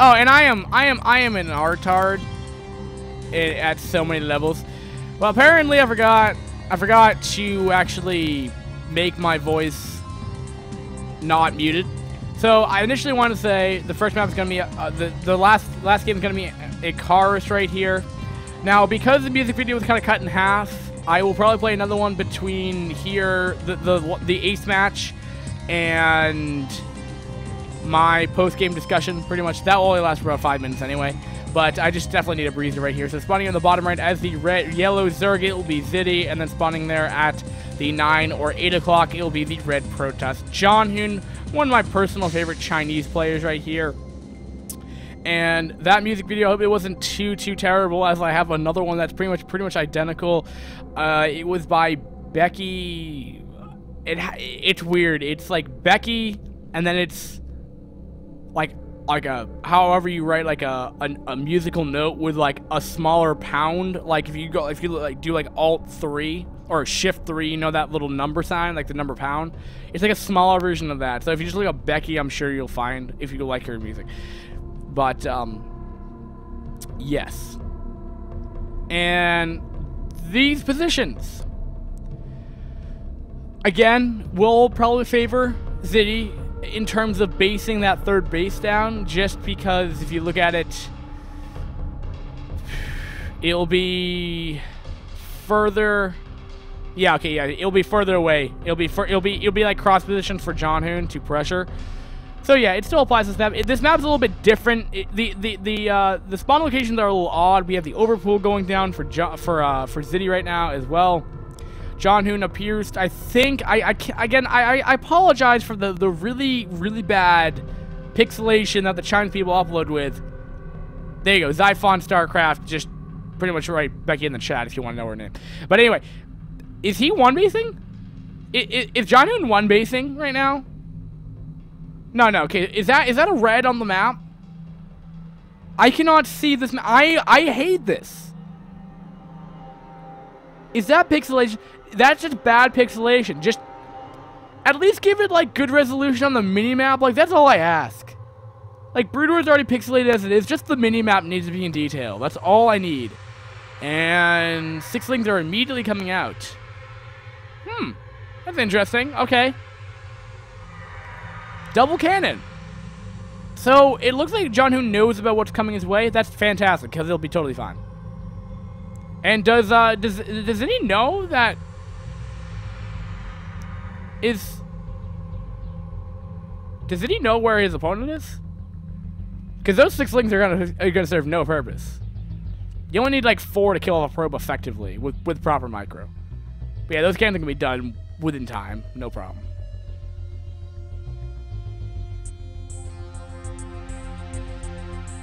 Oh, and I am an artard at so many levels. Well, apparently I forgot to actually make my voice not muted. So I initially wanted to say the first map is going to be the last game is going to be a car race right here. Now, because the music video was kind of cut in half, I will probably play another one between here, the ace match, and my post-game discussion. Pretty much that will only last for about 5 minutes anyway. But I just definitely need a breather right here. So spawning on the bottom right as the yellow Zerg, it will be ZDY, and then spawning there at the 9 or 8 o'clock, it will be the red Protest. John Hoon, one of my personal favorite Chinese players right here. And that music video, I hope it wasn't too terrible, as I have another one that's pretty much identical. It was by Becky. It's weird. It's like Becky, and then it's like a however you write like a musical note with like a smaller pound. Like if you do like Alt 3 or Shift 3, you know that little number sign, like the number pound. It's like a smaller version of that. So if you just look up Becky, I'm sure you'll find if you like her music. But yes. And these positions again will probably favor ZDY in terms of basing that third base down, just because if you look at it, it'll be further. Yeah, okay, yeah, it'll be further away. It'll be like cross position for John Hoon to pressure. So yeah, it still applies to this map. This map's a little bit different. The spawn locations are a little odd. We have the overpool going down for ZDY right now as well. John Hoon appears, I think, I apologize for the really bad pixelation that the Chinese people upload with. There you go, Zyphon StarCraft, just pretty much write Becky in the chat if you want to know her name. But anyway, is he one basing? Is John Hoon one basing right now? No, okay, is that a red on the map? I cannot see this. I hate this. Is that pixelation? That's just bad pixelation. Just at least give it like good resolution on the minimap. Like that's all I ask. Like Broodwar is already pixelated as it is. Just the minimap needs to be in detail. That's all I need. And sixlings are immediately coming out. That's interesting. Okay. Double cannon. So it looks like John Hoon knows about what's coming his way. That's fantastic because he'll be totally fine. And does he know that does he know where his opponent is? Because those sixlings are gonna serve no purpose. You only need like 4 to kill off a probe effectively with proper micro. But yeah, those cannons can be done within time, no problem.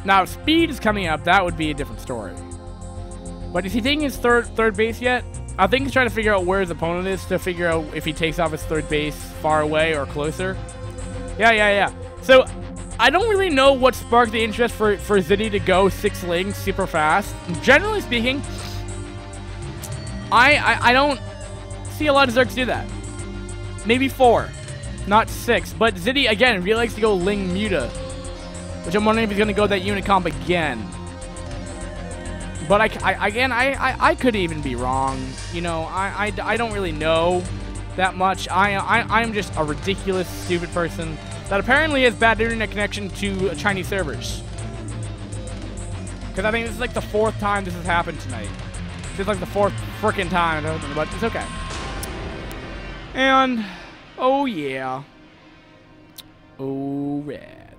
Now, if speed is coming up, that would be a different story. But is he taking his third base yet? I think he's trying to figure out where his opponent is to figure out if he takes off his third base far away or closer. Yeah. So, I don't really know what sparked the interest for ZDY to go 6 lings super fast. Generally speaking, I don't see a lot of Zergs do that. Maybe 4, not 6. But ZDY, again, really likes to go ling muta, which I'm wondering if he's going to go that unit comp again. But I could even be wrong. You know, I don't really know that much. I'm just a ridiculous, stupid person that apparently has bad internet connection to Chinese servers. Because I think this is like the 4th time this has happened tonight. This is like the 4th frickin' time, but it's okay. And, oh yeah. Oh, red.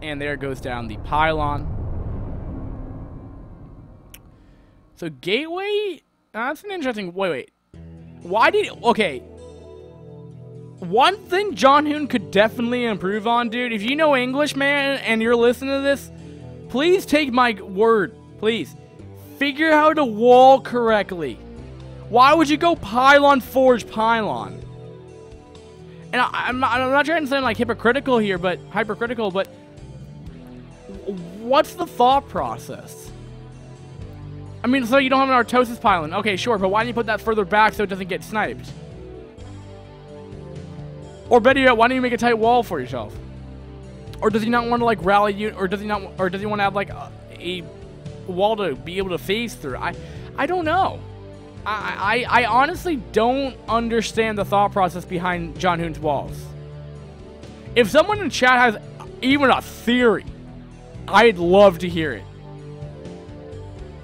And there goes down the pylon. So gateway, that's an interesting, wait. Why did, okay. One thing John Hoon could definitely improve on, dude. If you know English, man, and you're listening to this, please take my word, please. Figure out how to wall correctly. Why would you go pylon, forge, pylon? And I'm not trying to sound like hypocritical here, but hypercritical, but what's the thought process? I mean, so you don't have an Artosis pylon. Okay, sure, but why don't you put that further back so it doesn't get sniped? Or better yet, why don't you make a tight wall for yourself? Or does he not want to like rally you? Or does he not? Or does he want to have like a wall to be able to phase through? I don't know. I honestly don't understand the thought process behind John Hoon's walls. If someone in chat has even a theory, I'd love to hear it.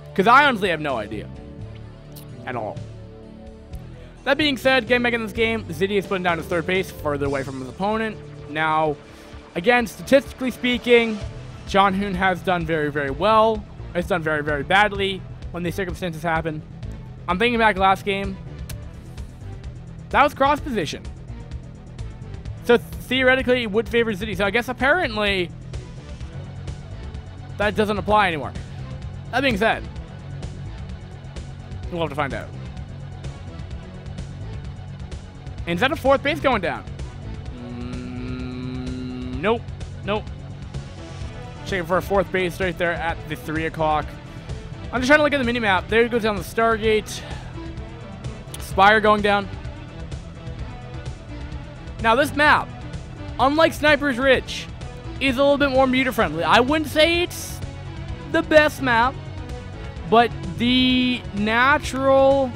Because I honestly have no idea. At all. That being said, getting back in this game, ZDY is putting down his third base, further away from his opponent. Now, again, statistically speaking, John Hoon has done very, very well. It's done very, very badly when these circumstances happen. I'm thinking back last game. That was cross position. So theoretically, it would favor ZDY. So I guess apparently that doesn't apply anymore. That being said, we'll have to find out. And is that a fourth base going down? Nope. Nope. Checking for a fourth base right there at the 3 o'clock. I'm just trying to look at the mini-map. There it goes down the Stargate. Spire going down. Now this map, unlike Sniper's Ridge, is a little bit more meter-friendly. I wouldn't say it's the best map, but the natural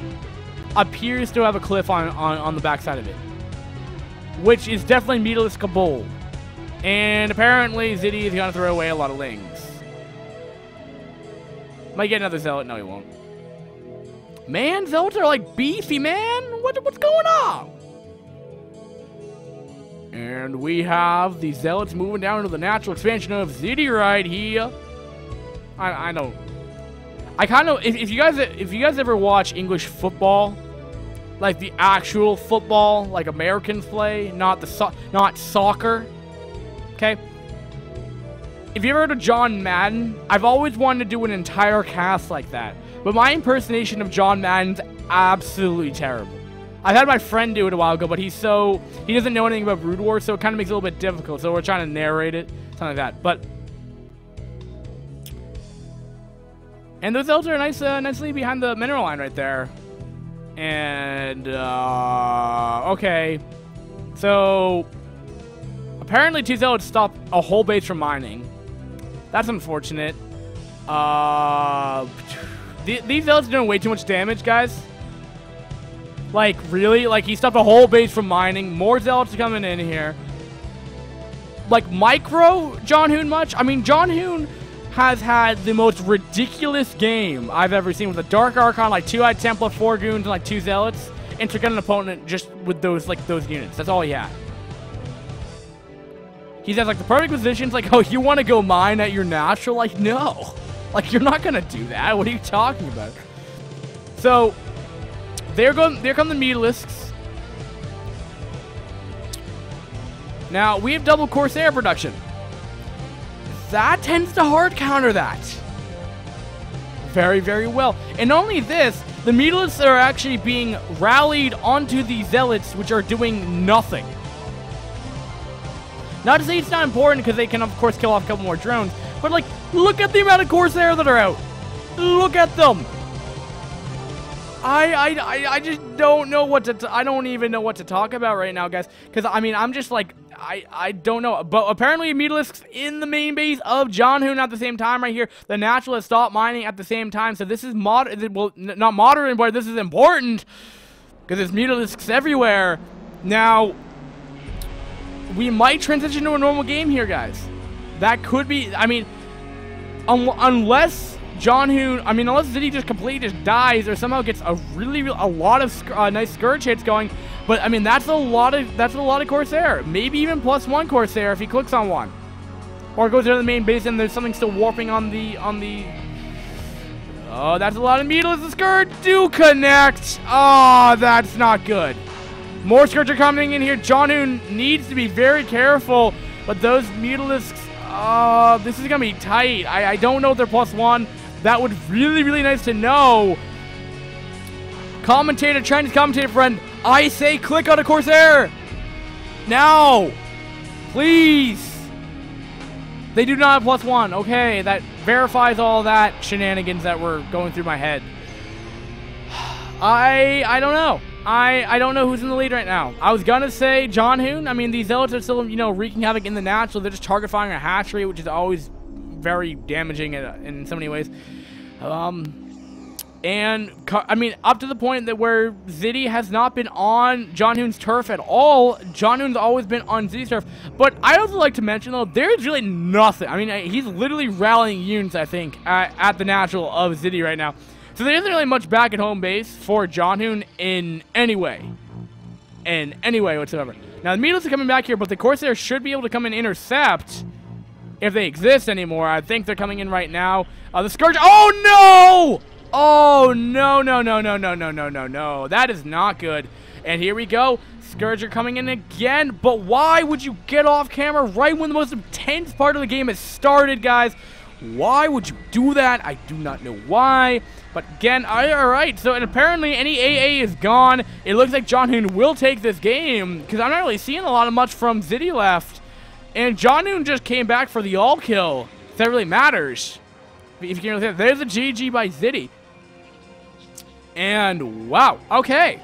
appears to have a cliff on the backside of it, which is definitely meterless Kabul. And apparently ZDY is going to throw away a lot of lings. Might get another Zealot. No, he won't. Man, Zealots are like beefy, man. What's going on? And we have the Zealots moving down into the natural expansion of ZDY right here. I don't. I kind of, if you guys ever watch English football, like the actual football, like Americans play, not soccer. Okay. If you ever heard of John Madden, I've always wanted to do an entire cast like that. But my impersonation of John Madden's absolutely terrible. I've had my friend do it a while ago, but he doesn't know anything about Brood War, so it kind of makes it a little bit difficult. So we're trying to narrate it, something like that. But and those elves are nicely behind the mineral line right there. And okay, so apparently 2 Zealots stopped a whole base from mining. That's unfortunate. These Zealots are doing way too much damage, guys. Like, really? Like, he stopped a whole base from mining. More Zealots are coming in here. Like, micro John Hoon much? I mean, John Hoon has had the most ridiculous game I've ever seen with a Dark Archon, like 2-eyed Templar, 4 goons, and like 2 Zealots, and took out an opponent just with those units. That's all he had. He's at like the perfect positions, like, oh, you want to go mine at your natural? Like, no. Like, you're not gonna do that. What are you talking about? So there come the Mutalisks. Now we have double Corsair production. That tends to hard counter that very, very well. And not only this, the Mutalisks are actually being rallied onto the Zealots, which are doing nothing. Not to say it's not important, because they can, of course, kill off a couple more drones. But, like, look at the amount of Corsair that are out. Look at them. I just don't know what to... I don't even know what to talk about right now, guys. Because, I mean, I'm just, like... I don't know. But apparently, Mutalisks in the main base of John Hoon at the same time right here. The Natural has stopped mining at the same time. So, this is... well, not modern, but this is important. Because there's Mutalisks everywhere. Now... we might transition to a normal game here, guys. That could be... I mean, unless John Hoon... I mean, unless ZDY just completely just dies or somehow gets a lot of nice Scourge hits going. But, I mean, that's a lot of Corsair. Maybe even +1 Corsair if he clicks on one. Or goes to the main base and there's something still warping on the... Oh, that's a lot of Mutalisks. The Scourge do connect. Oh, that's not good. More Scourge are coming in here. John Hoon needs to be very careful. But those Mutalisks, this is going to be tight. I don't know if they're +1. That would really, really nice to know. Commentator, Chinese commentator friend, I say click on a Corsair. Now. Please. They do not have +1. Okay, that verifies all that shenanigans that were going through my head. I don't know. I don't know who's in the lead right now. I was gonna say John Hoon. I mean, these Zealots are still, you know, wreaking havoc in the natural. They're just target firing a hatchery, which is always very damaging in so many ways. And, I mean, up to the point that where ZD has not been on John Hoon's turf at all. John Hoon's always been on ZD's turf. But I also like to mention, though, there's really nothing. I mean, he's literally rallying units, I think, at the natural of ZD right now. So there isn't really much back at home base for John Hoon in any way. In any way whatsoever. Now, the Meatless are coming back here, but the Corsairs should be able to come and intercept if they exist anymore. I think they're coming in right now. The Scourge. Oh, no! Oh, no, no, no, no, no, no, no, no, no. That is not good. And here we go. Scourger coming in again. But why would you get off camera right when the most intense part of the game has started, guys? Why would you do that? I do not know why. But again, alright. So, and apparently any AA is gone. It looks like John Hoon will take this game. Because I'm not really seeing a lot of much from ZD left. And John Hoon just came back for the all kill. If that really matters. If you can really say that. There's a GG by ZD. And wow, okay.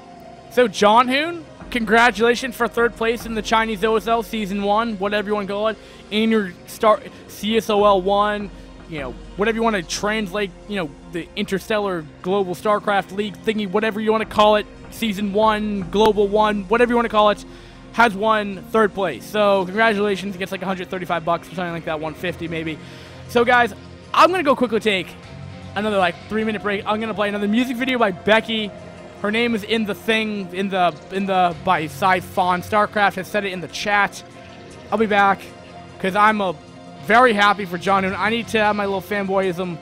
So John Hoon, congratulations for 3rd place in the Chinese OSL Season 1, whatever you want to call it. In your CSOL 1, you know, whatever you want to translate, you know, the Interstellar Global StarCraft League thingy, whatever you want to call it. Season 1, Global 1, whatever you want to call it, has won 3rd place. So congratulations, it gets like 135 bucks or something like that, 150 maybe. So guys, I'm going to go quickly take another like 3-minute break. I'm gonna play another music video by Becky. Her name is in the thing by Siphon. StarCraft has said it in the chat. I'll be back because I'm very happy for John Hoon. I need to have my little fanboyism,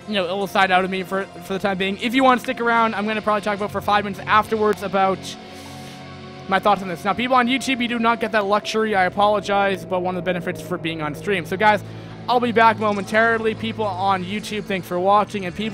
you know, a little side out of me for the time being. If you want to stick around, I'm gonna probably talk about for 5 minutes afterwards about my thoughts on this. Now, people on YouTube, you do not get that luxury. I apologize, but one of the benefits for being on stream. So, guys, I'll be back momentarily. People on YouTube, thanks for watching, and people